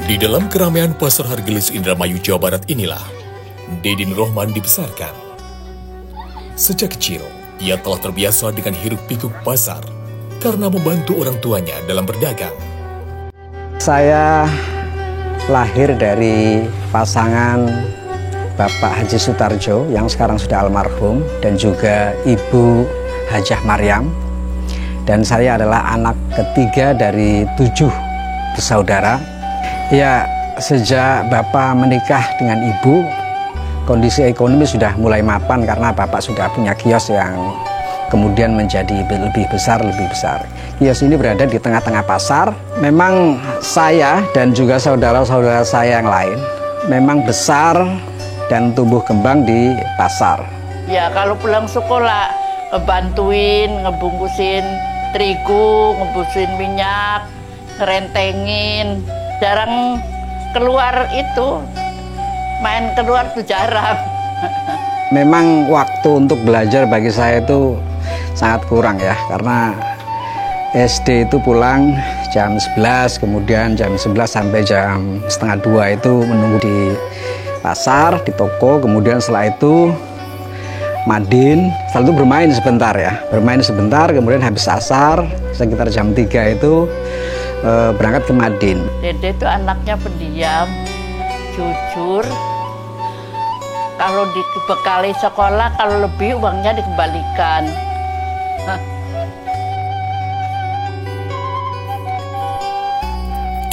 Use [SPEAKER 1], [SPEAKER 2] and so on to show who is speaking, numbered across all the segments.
[SPEAKER 1] Di dalam keramaian Pasar Hargelis Indramayu, Jawa Barat inilah Dede Nurrohman dibesarkan. Sejak kecil, ia telah terbiasa dengan hiruk-pikuk pasar karena membantu orang tuanya dalam berdagang.
[SPEAKER 2] Saya lahir dari pasangan Bapak Haji Sutarjo yang sekarang sudah almarhum dan juga Ibu Hajah Maryam. Dan saya adalah anak ketiga dari 7 bersaudara. Ya, sejak Bapak menikah dengan Ibu, kondisi ekonomi sudah mulai mapan karena Bapak sudah punya kios yang kemudian menjadi lebih besar. Kios ini berada di tengah-tengah pasar. Memang saya dan juga saudara-saudara saya yang lain memang besar dan tumbuh kembang di pasar.
[SPEAKER 3] Ya, kalau pulang sekolah ngebantuin, ngebungkusin terigu, ngebungkusin minyak, ngerentengin. Jarang keluar itu, main keluar tuh jarang.
[SPEAKER 2] Memang waktu untuk belajar bagi saya itu sangat kurang ya, karena SD itu pulang jam 11, kemudian jam 11 sampai jam setengah 2 itu menunggu di pasar, di toko, kemudian setelah itu madin, setelah itu bermain sebentar, kemudian habis asar, sekitar jam 3 itu berangkat ke madin.
[SPEAKER 3] Dede itu anaknya pendiam, jujur. Kalau dibekali sekolah, kalau lebih uangnya dikembalikan.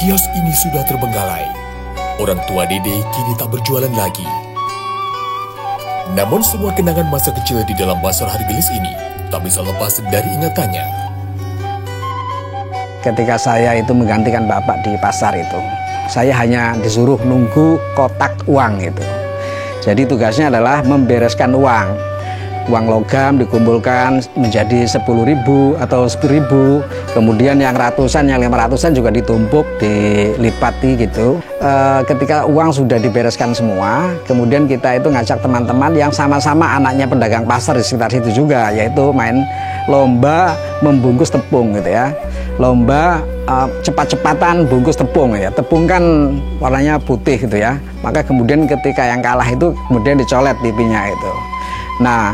[SPEAKER 1] Kios ini sudah terbengkalai. Orang tua Dede kini tak berjualan lagi. Namun semua kenangan masa kecil di dalam Pasar Hargelis ini tak bisa lepas dari ingatannya.
[SPEAKER 2] Ketika saya itu menggantikan Bapak di pasar itu, saya hanya disuruh nunggu kotak uang itu. Jadi tugasnya adalah membereskan uang logam dikumpulkan menjadi 10.000 atau 10.000, kemudian yang ratusan, yang 500-an juga ditumpuk, dilipati gitu. Ketika uang sudah dibereskan semua, kemudian kita itu ngajak teman-teman yang sama-sama anaknya pedagang pasar di sekitar situ juga, yaitu main lomba membungkus tepung gitu ya. Lomba cepat-cepatan bungkus tepung ya. Tepung kan warnanya putih gitu ya. Maka kemudian ketika yang kalah itu kemudian dicolet pipinya itu. Nah,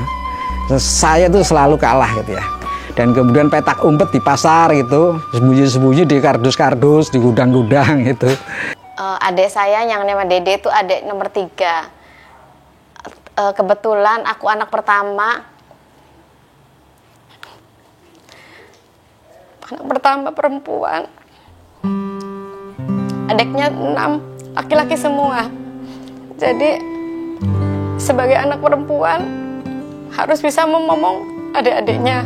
[SPEAKER 2] saya tuh selalu kalah gitu ya. Dan kemudian petak umpet di pasar gitu, sembunyi-sembunyi di kardus-kardus, di gudang-gudang gitu.
[SPEAKER 4] Adik saya yang nama Dede itu adik nomor 3. Kebetulan aku anak pertama. Anak pertama perempuan. Adiknya 6, laki-laki semua. Jadi sebagai anak perempuan harus bisa memomong adik-adiknya.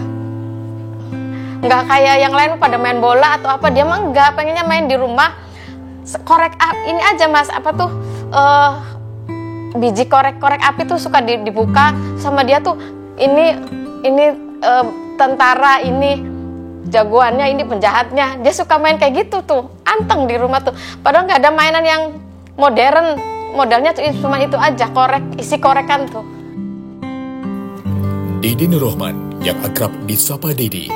[SPEAKER 4] Nggak kayak yang lain pada main bola atau apa, dia mah enggak, pengennya main di rumah. Korek ini aja mas, apa tuh biji korek api tuh suka dibuka sama dia tuh, ini tentara, ini jagoannya, ini penjahatnya. Dia suka main kayak gitu tuh, anteng di rumah tuh. Padahal nggak ada mainan yang modern, modalnya cuma itu aja, isi korekan tuh.
[SPEAKER 1] Dede Nurrohman yang akrab disapa Dede,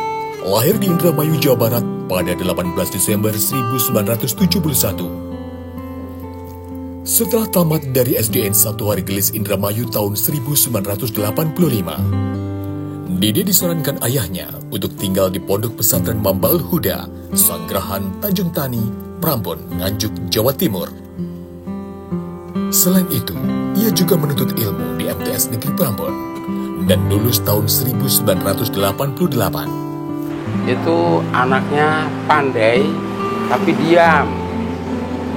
[SPEAKER 1] lahir di Indramayu, Jawa Barat pada 18 Desember 1971. Setelah tamat dari SDN 1 Hargelis Indramayu tahun 1985, Dede disarankan ayahnya untuk tinggal di Pondok Pesantren Mambal Huda, Sanggrahan, Tanjung Tani, Prambon, Nganjuk, Jawa Timur. Selain itu, ia juga menuntut ilmu di MTS Negeri Prambon dan lulus tahun 1988.
[SPEAKER 5] Itu anaknya pandai tapi diam.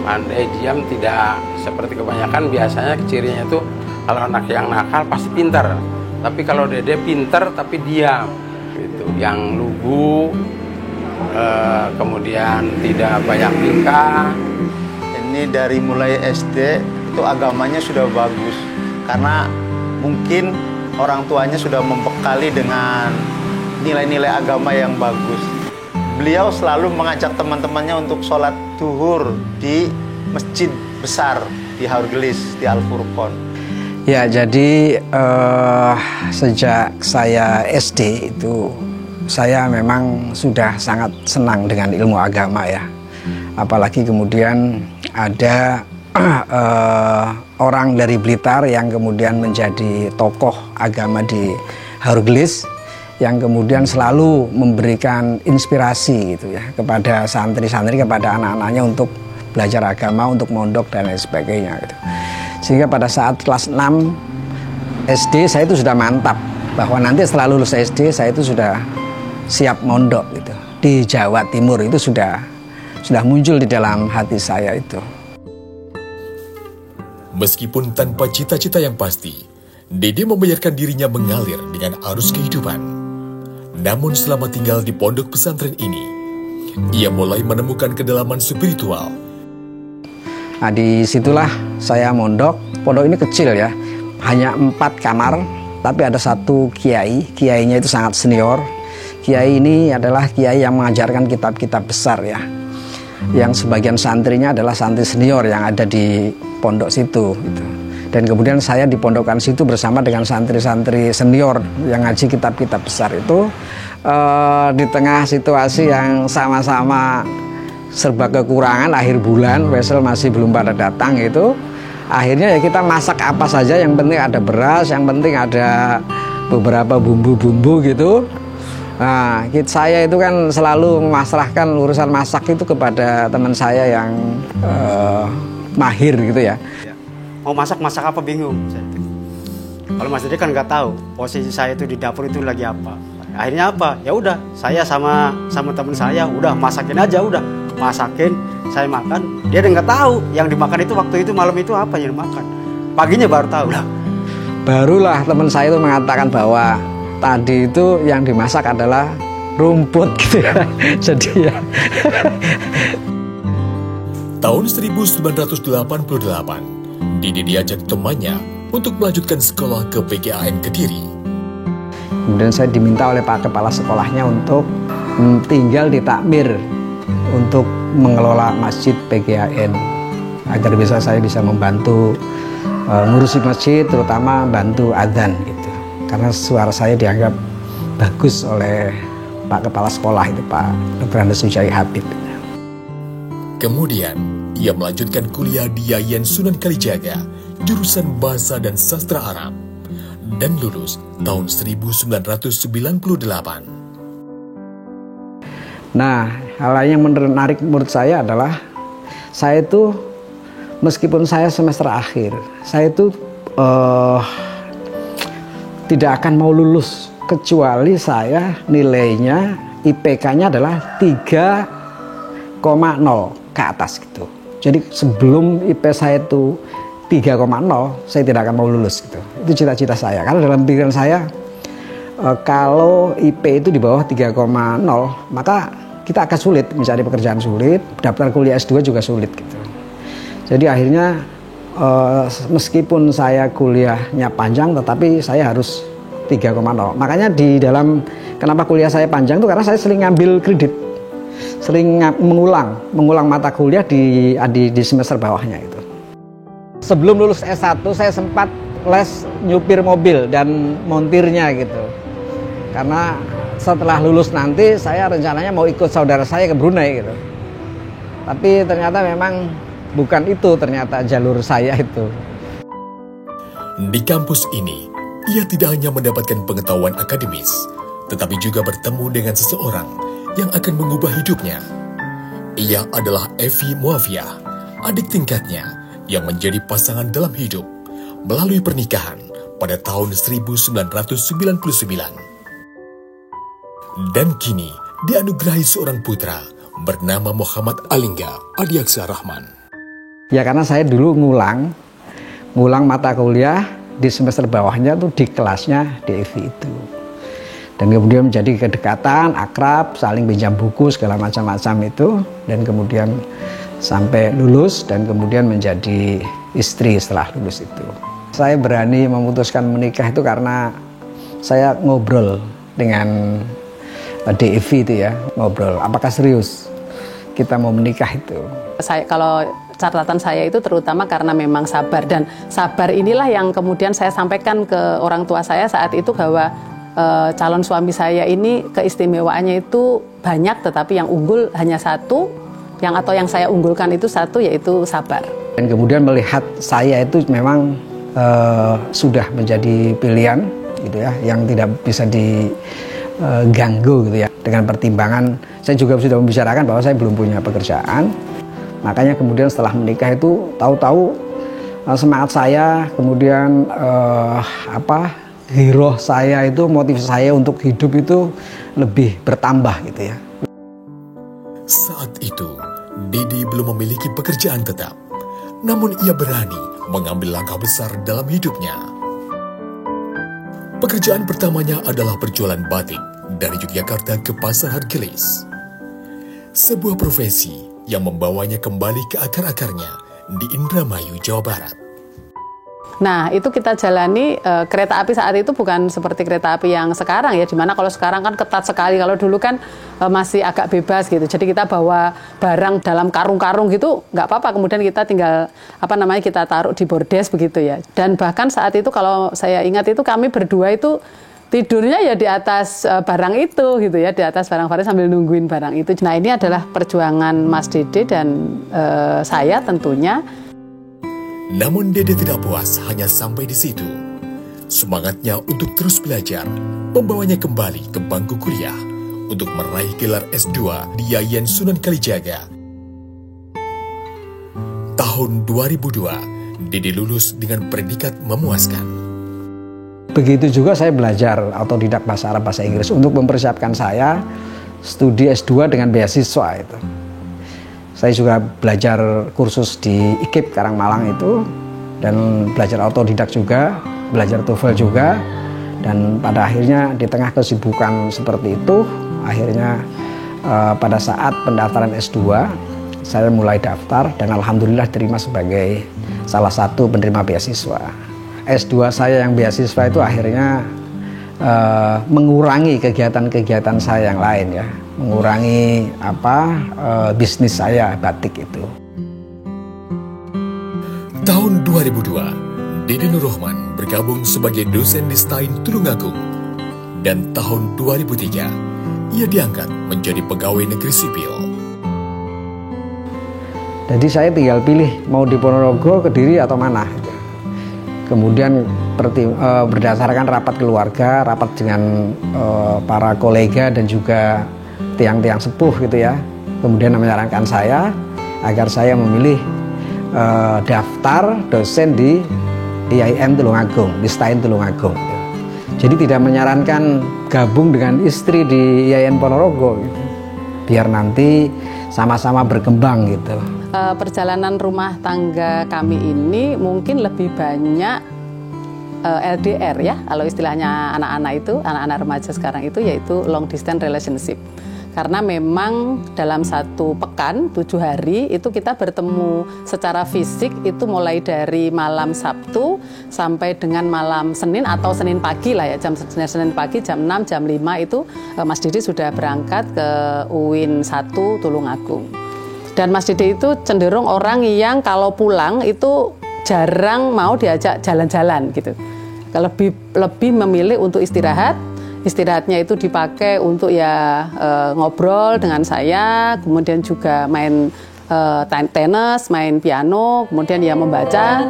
[SPEAKER 5] Pandai diam, tidak seperti kebanyakan. Biasanya cirinya itu kalau anak yang nakal pasti pintar. Tapi kalau Dede pintar tapi diam gitu. Yang lugu, kemudian tidak banyak tingkah.
[SPEAKER 6] Ini dari mulai SD itu agamanya sudah bagus, karena mungkin orang tuanya sudah membekali dengan nilai-nilai agama yang bagus. Beliau selalu mengajak teman-temannya untuk sholat zuhur di masjid besar di Hargelis, di Al-Furqon.
[SPEAKER 2] Ya, jadi sejak saya SD itu saya memang sudah sangat senang dengan ilmu agama ya. Apalagi kemudian ada orang dari Blitar yang kemudian menjadi tokoh agama di Haurgelis, yang kemudian selalu memberikan inspirasi gitu ya kepada santri-santri, kepada anak-anaknya untuk belajar agama, untuk mondok dan lain sebagainya gitu. Sehingga pada saat kelas 6 SD saya itu sudah mantap bahwa nanti setelah lulus SD saya itu sudah siap mondok gitu. Di Jawa Timur itu sudah muncul di dalam hati saya itu.
[SPEAKER 1] Meskipun tanpa cita-cita yang pasti, Dede membiarkan dirinya mengalir dengan arus kehidupan. Namun selama tinggal di pondok pesantren ini, ia mulai menemukan kedalaman spiritual.
[SPEAKER 2] Nah, disitulah saya mondok. Pondok ini kecil ya, hanya 4 kamar, tapi ada satu kiai. Kiainya itu sangat senior. Kiai ini adalah kiai yang mengajarkan kitab-kitab besar ya, yang sebagian santrinya adalah santri senior yang ada di pondok situ gitu. Dan kemudian saya dipondokkan situ bersama dengan santri-santri senior yang ngaji kitab-kitab besar itu, di tengah situasi yang sama-sama serba kekurangan, akhir bulan, wesel masih belum pada datang gitu. Akhirnya ya kita masak apa saja, yang penting ada beras, yang penting ada beberapa bumbu-bumbu gitu. Nah, saya itu kan selalu memasrahkan urusan masak itu kepada teman saya yang mahir gitu ya.
[SPEAKER 7] Mau masak apa bingung. Kalau Mas Dede kan nggak tahu posisi saya itu di dapur itu lagi apa. Akhirnya apa? Ya udah, saya sama teman saya udah masakin aja, udah masakin, saya makan. Dia nggak tahu yang dimakan itu waktu itu malam itu apa yang dimakan. Paginya baru tahu lah.
[SPEAKER 2] Barulah teman saya itu mengatakan bahwa tadi itu yang dimasak adalah rumput gitu ya. Jadi ya.
[SPEAKER 1] Tahun 1988, Dede diajak temannya untuk melanjutkan sekolah ke PGAN Kediri.
[SPEAKER 2] Kemudian saya diminta oleh Pak Kepala Sekolahnya untuk tinggal di takmir untuk mengelola masjid PGAN agar saya bisa membantu ngurusi masjid, terutama bantu adzan gitu. Karena suara saya dianggap bagus oleh Pak Kepala Sekolah itu, Pak Dr. Andes Wijaya Habib.
[SPEAKER 1] Kemudian ia melanjutkan kuliah di Yayan Sunan Kalijaga, jurusan Bahasa dan Sastra Arab, dan lulus tahun 1998.
[SPEAKER 2] Nah, hal yang menarik menurut saya adalah saya itu meskipun saya semester akhir, saya itu tidak akan mau lulus kecuali saya nilainya IPK-nya adalah 3,0 ke atas gitu. Jadi sebelum IP saya itu 3,0, saya tidak akan mau lulus gitu. Itu cita-cita saya. Karena dalam pikiran saya, kalau IP itu di bawah 3,0, maka kita akan sulit mencari pekerjaan, sulit, daftar kuliah S2 juga sulit gitu. Jadi akhirnya meskipun saya kuliahnya panjang, tetapi saya harus 3,0. Makanya di dalam kenapa kuliah saya panjang itu karena saya sering ngambil kredit, sering mengulang mata kuliah di semester bawahnya itu. Sebelum lulus S1 saya sempat les nyupir mobil dan montirnya gitu. Karena setelah lulus nanti saya rencananya mau ikut saudara saya ke Brunei gitu. Tapi ternyata memang bukan itu ternyata jalur saya itu.
[SPEAKER 1] Di kampus ini, ia tidak hanya mendapatkan pengetahuan akademis, tetapi juga bertemu dengan seseorang yang akan mengubah hidupnya. Ia adalah Evi Muafiah, adik tingkatnya yang menjadi pasangan dalam hidup melalui pernikahan pada tahun 1999. Dan kini dianugerahi seorang putra bernama Muhammad Alingga Adiaksa Rahman.
[SPEAKER 2] Ya karena saya dulu ngulang mata kuliah di semester bawahnya tuh di kelasnya di Evi itu. Dan kemudian menjadi kedekatan, akrab, saling pinjam buku segala macam-macam itu. Dan kemudian sampai lulus dan kemudian menjadi istri setelah lulus itu. Saya berani memutuskan menikah itu karena saya ngobrol dengan DEV itu ya, ngobrol. Apakah serius kita mau menikah itu?
[SPEAKER 8] Kalau catatan saya itu terutama karena memang sabar, dan sabar inilah yang kemudian saya sampaikan ke orang tua saya saat itu bahwa calon suami saya ini keistimewaannya itu banyak, tetapi yang unggul hanya satu, yang saya unggulkan itu satu, yaitu sabar.
[SPEAKER 2] Dan kemudian melihat saya itu memang sudah menjadi pilihan gitu ya, yang tidak bisa diganggu gitu ya. Dengan pertimbangan, saya juga sudah membicarakan bahwa saya belum punya pekerjaan. Makanya kemudian setelah menikah itu tahu-tahu semangat saya, kemudian giroh saya itu, motif saya untuk hidup itu lebih bertambah gitu ya.
[SPEAKER 1] Saat itu, Didi belum memiliki pekerjaan tetap, namun ia berani mengambil langkah besar dalam hidupnya. Pekerjaan pertamanya adalah berjualan batik dari Yogyakarta ke Pasar Hargelis. Sebuah profesi yang membawanya kembali ke akar-akarnya di Indramayu, Jawa Barat.
[SPEAKER 8] Nah, itu kita jalani. Kereta api saat itu bukan seperti kereta api yang sekarang ya, dimana kalau sekarang kan ketat sekali, kalau dulu kan masih agak bebas gitu. Jadi kita bawa barang dalam karung-karung gitu nggak apa-apa, kemudian kita tinggal kita taruh di bordes begitu ya. Dan bahkan saat itu kalau saya ingat itu kami berdua itu tidurnya ya di atas barang itu gitu ya, di atas barang-barang sambil nungguin barang itu. Nah, ini adalah perjuangan Mas Dede dan saya tentunya.
[SPEAKER 1] Namun Dede tidak puas hanya sampai di situ. Semangatnya untuk terus belajar membawanya kembali ke bangku kuliah untuk meraih gelar S2 di Yayan Sunan Kalijaga. Tahun 2002, Dede lulus dengan predikat memuaskan.
[SPEAKER 2] Begitu juga saya belajar autodidak bahasa Arab, bahasa Inggris untuk mempersiapkan saya studi S2 dengan beasiswa itu. Saya juga belajar kursus di IKIP Karangmalang itu, dan belajar autodidak juga, belajar TOEFL juga, dan pada akhirnya di tengah kesibukan seperti itu, akhirnya pada saat pendaftaran S2, saya mulai daftar dan alhamdulillah diterima sebagai salah satu penerima beasiswa. S2 saya yang beasiswa itu akhirnya mengurangi kegiatan-kegiatan saya yang lain ya, mengurangi bisnis saya batik itu.
[SPEAKER 1] Tahun 2002, Dede Nur Rahman bergabung sebagai dosen di STAIN Tulungagung, dan tahun 2003 ia diangkat menjadi pegawai negeri sipil.
[SPEAKER 2] Jadi saya tinggal pilih mau di Ponorogo, Kediri atau mana. Kemudian berdasarkan rapat keluarga, rapat dengan para kolega dan juga tiang-tiang sepuh gitu ya, kemudian menyarankan saya agar saya memilih daftar dosen di IAIN Tulungagung, di STAIN Tulungagung. Jadi tidak menyarankan gabung dengan istri di IAIN Ponorogo gitu, biar nanti sama-sama berkembang gitu.
[SPEAKER 8] Perjalanan rumah tangga kami ini mungkin lebih banyak LDR ya, kalau istilahnya anak-anak remaja sekarang itu, yaitu long distance relationship. Karena memang dalam satu pekan 7 hari itu kita bertemu secara fisik itu mulai dari malam Sabtu sampai dengan malam Senin atau Senin pagi lah ya, Senin pagi jam 6, jam 5 itu Mas Dede sudah berangkat ke UIN 1 Tulungagung. Dan Mas Dede itu cenderung orang yang kalau pulang itu jarang mau diajak jalan-jalan gitu. Lebih memilih untuk istirahat. Istirahatnya itu dipakai untuk ngobrol dengan saya, kemudian juga main tenis, main piano, kemudian membaca.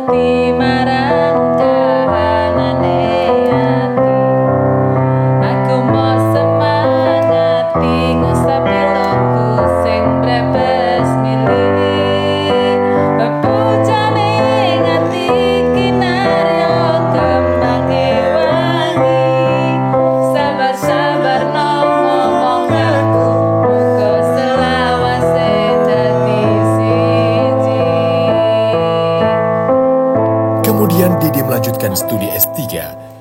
[SPEAKER 1] Kemudian Dede melanjutkan studi S3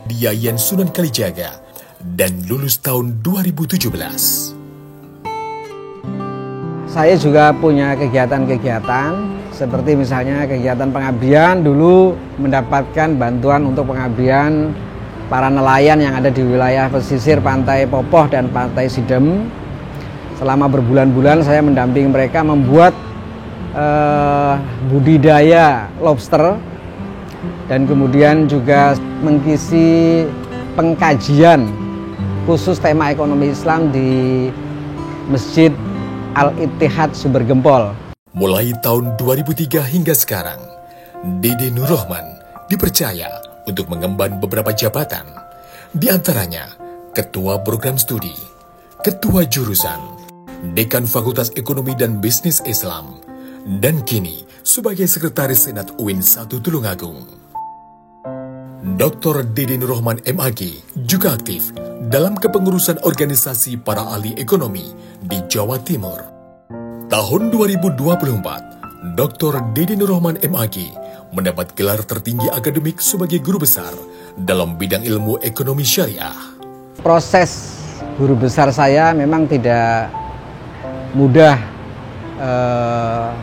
[SPEAKER 1] di Yayan Sunan Kalijaga dan lulus tahun 2017.
[SPEAKER 2] Saya juga punya kegiatan-kegiatan seperti misalnya kegiatan pengabdian, dulu mendapatkan bantuan untuk pengabdian para nelayan yang ada di wilayah pesisir Pantai Popoh dan Pantai Sidem. Selama berbulan-bulan saya mendampingi mereka membuat budidaya lobster, dan kemudian juga mengisi pengkajian khusus tema ekonomi Islam di Masjid Al-Ittihad Sumber Gempol.
[SPEAKER 1] Mulai tahun 2003 hingga sekarang, Dede Nur Rohman dipercaya untuk mengemban beberapa jabatan, di antaranya Ketua Program Studi, Ketua Jurusan, Dekan Fakultas Ekonomi dan Bisnis Islam, dan kini sebagai Sekretaris Senat UIN 1 Tulungagung. Dr. Dede Nur Rohman MAG juga aktif dalam kepengurusan organisasi para ahli ekonomi di Jawa Timur. Tahun 2024, Dr. Dede Nur Rohman MAG mendapat gelar tertinggi akademik sebagai guru besar dalam bidang ilmu ekonomi syariah.
[SPEAKER 2] Proses guru besar saya memang tidak mudah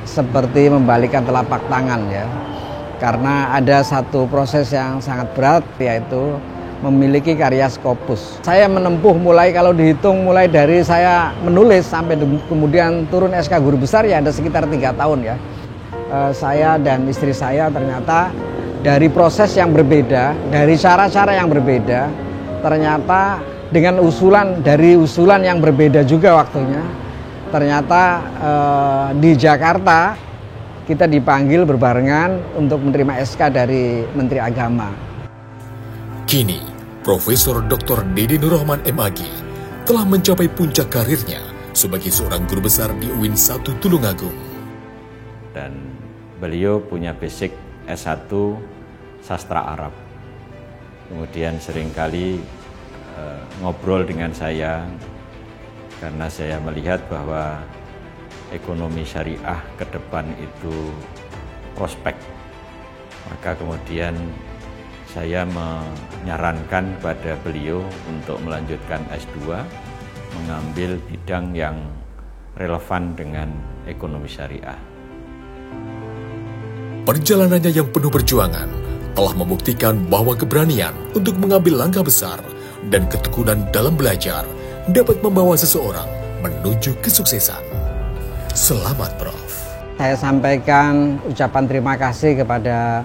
[SPEAKER 2] seperti membalikan telapak tangan ya. Karena ada satu proses yang sangat berat, yaitu memiliki karya Scopus. Saya menempuh kalau dihitung mulai dari saya menulis sampai kemudian turun SK guru besar ya ada sekitar 3 tahun ya. Saya dan istri saya ternyata dari proses yang berbeda, dari cara-cara yang berbeda, ternyata dengan usulan yang berbeda juga waktunya. Ternyata di Jakarta kita dipanggil berbarengan untuk menerima SK dari Menteri Agama.
[SPEAKER 1] Kini, Profesor Dr. Dede Nur Rohman MAG telah mencapai puncak karirnya sebagai seorang guru besar di UIN 1 Tulungagung.
[SPEAKER 9] Dan beliau punya basic S1 sastra Arab. Kemudian seringkali ngobrol dengan saya karena saya melihat bahwa ekonomi syariah ke depan itu prospek. Maka kemudian saya menyarankan kepada beliau untuk melanjutkan S2, mengambil bidang yang relevan dengan ekonomi syariah.
[SPEAKER 1] Perjalanannya yang penuh perjuangan telah membuktikan bahwa keberanian untuk mengambil langkah besar dan ketekunan dalam belajar dapat membawa seseorang menuju kesuksesan. Selamat, Prof.
[SPEAKER 2] Saya sampaikan ucapan terima kasih kepada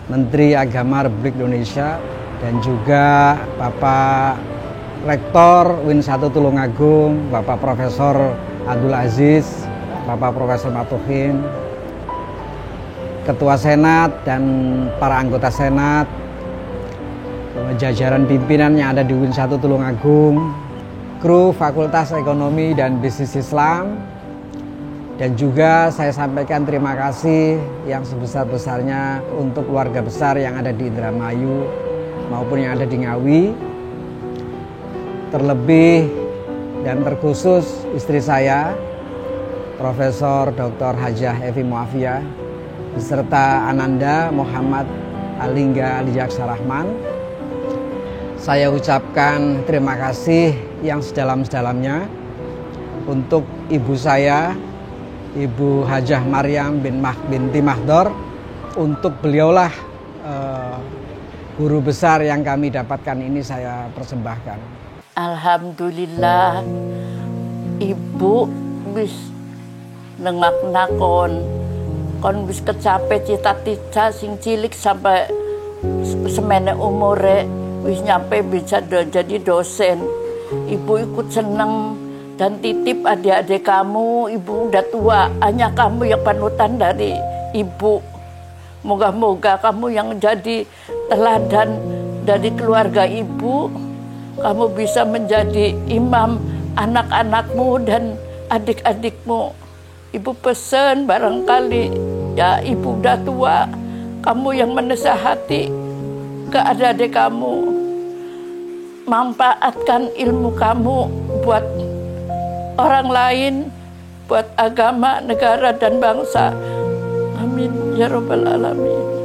[SPEAKER 2] Menteri Agama Republik Indonesia dan juga Bapak Rektor UIN 1 Tulungagung, Bapak Profesor Abdul Aziz, Bapak Profesor Matuhin, Ketua Senat dan para anggota Senat, jajaran pimpinan yang ada di UIN 1 Tulungagung, kru Fakultas Ekonomi dan Bisnis Islam, dan juga saya sampaikan terima kasih yang sebesar-besarnya untuk keluarga besar yang ada di Indramayu maupun yang ada di Ngawi. Terlebih dan terkhusus istri saya, Profesor Dr. Hajah Evi Muafia, beserta Ananda Muhammad Alingga Alijaksa Rahman. Saya ucapkan terima kasih yang sedalam-sedalamnya untuk ibu saya, Ibu Hajah Maryam binti Mahdor. Untuk beliaulah guru besar yang kami dapatkan ini saya persembahkan.
[SPEAKER 3] Alhamdulillah, ibu bis nengak nakon bis kecape cita-cita sing cilik sampai semene umure wis nyampe bisa jadi dosen. Ibu ikut seneng dan titip adik-adik kamu. Ibu udah tua, hanya kamu yang panutan dari ibu. Moga-moga kamu yang jadi teladan dari keluarga ibu. Kamu bisa menjadi imam anak-anakmu dan adik-adikmu. Ibu pesen barangkali, ya ibu udah tua, kamu yang menasihati ke adik-adik kamu. Manfaatkan ilmu kamu buat orang lain, buat agama, negara, dan bangsa. Amin ya Rabbal Alamin.